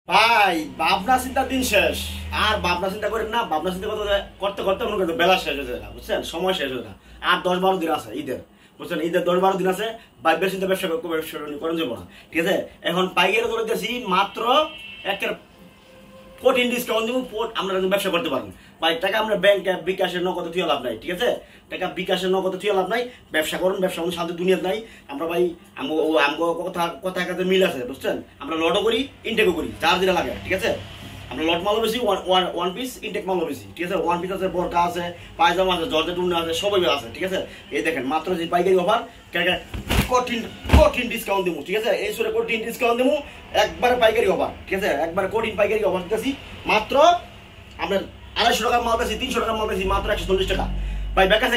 ভাই ভাবনা চিন্তা দিন শেষ আর ভাবনা চিন্তা করেন না। ভাবনা চিন্তা করতে করতে মনে করতে বেলা শেষ হয়ে যায়, বুঝছেন? সময় শেষ হয়ে যায়। আর 10-12 দিন আছে ঈদের, বুঝছেন? ঈদের 10-12 দিন আছে। বাইবের চিন্তা ব্যবসা করেন যাবো না, ঠিক আছে? এখন পাইকারি করে দিয়েছি মাত্র একের কঠিন ডিসকাউন্ট দিব। আমরা ব্যবসা করতে পারেন ভাই। টাকা আমরা ব্যাংকে বিকাশের নগদে থুয়ে লাভ নাই, ঠিক আছে? টাকা বিকাশের নগদে থুয়ে লাভ নাই। ব্যবসা করুন, ব্যবসা করুন, শান্তি দুনিয়ার নাই। আমরা ভাই আমগো কথা কাছে মিল আছে, বুঝছেন? আমরা লটও করি, ইনটেকও করি, যার যেটা লাগে, ঠিক আছে? আমরা লট মালও বেশি, ওয়ান পিস ইনটেক মালও বেশি, ঠিক আছে? ওয়ান পিস আছে, বোরকা আছে, পায়জামা আছে, জর্জেট উন্না আছে, সবই আছে, ঠিক আছে? এই দেখেন মাত্র যে পাইকারি অফার, কঠিন কঠিন ডিসকাউন্ট দেবো, ঠিক আছে? এই সুরে কঠিন ডিসকাউন্ট দেবো, একবারে পাইকারি অফার, ঠিক আছে? একবারে কঠিন পাইকারি অফার দিতেছি। মাত্র আপনার 250 টাকার মাল দিয়েছি, 300 টাকার মাল দিয়েছি, মাত্র 140 টাকা। ভাই বেকার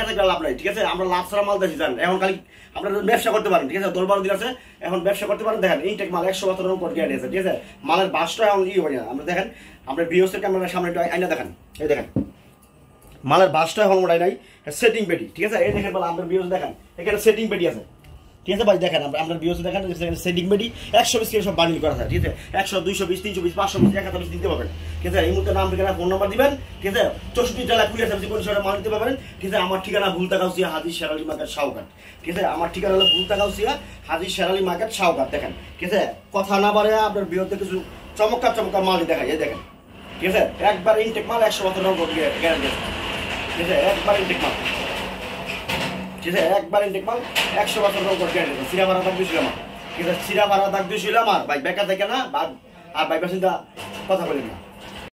থেকে লাভ নাই, ঠিক আছে? আমরা লাভ ছাড়া মাল দিয়েছি, জানেন? এখন খালি আপনারা ব্যবসা করতে পারেন, ঠিক আছে? 10-12 দিন আছে, এখন ব্যবসা করতে পারেন। দেখেন ইনটেক মাল 100 উপর গ্যারান্টি আছে, ঠিক আছে? মালের বাসটা এখন হয় না। আমরা দেখেন, আমরা বিওসের ক্যামেরার সামনে একটু আইনা দেখেন, এই দেখেন মালের বাসটা এখন ওটাই নাই, সেটিং পেটি, ঠিক আছে? এই দেখেন বলে আপনার বিওস দেখেন, এখানে সেটিং পেটি আছে, ঠিক আছে ভাই? দেখেন আপনার বিওসে দেখেন সেটিং পেটি 100 পিস সব বান্ডিল করা আছে, ঠিক আছে? 100, 200 পিস, 300 পিস, 500 পিস, 1000 পিস দিতে পারবেন, ঠিক আছে? এই মুহূর্তে নাম ঠিকানা ফোন নাম্বার দিবেন, ঠিক আছে? 64 জেলা কুরিয়ার সার্ভিস কোন সময় মাল দিতে পারবেন, ঠিক আছে? আমার ঠিকানা ভুলতাগাউসিয়া হাজির শেরালি মার্কেট শাহঘাট, ঠিক আছে? আমার ঠিকানা হলো ভুলতাগাউসিয়া হাজির শেরালি মার্কেট শাহঘাট। দেখেন, ঠিক আছে? কথা না বাড়ে আপনার বিরুদ্ধে কিছু চমৎকার মাল দেখাই, এই দেখেন, ঠিক আছে? একবার ইনটেক মাল 100% গ্যারান্টি আছে, ঠিক আছে? একবার ইনটেক মাল, ঠিক আছে? একবার ইনটেক মাল 100% গ্যারান্টি আছে। সিরা ভাড়া থাকবে আমার, ঠিক আছে? সিরা ভাড়া থাকবে আমার ভাই, বেকার থেকে না আর ভাই চিন্তা কথা বলি না।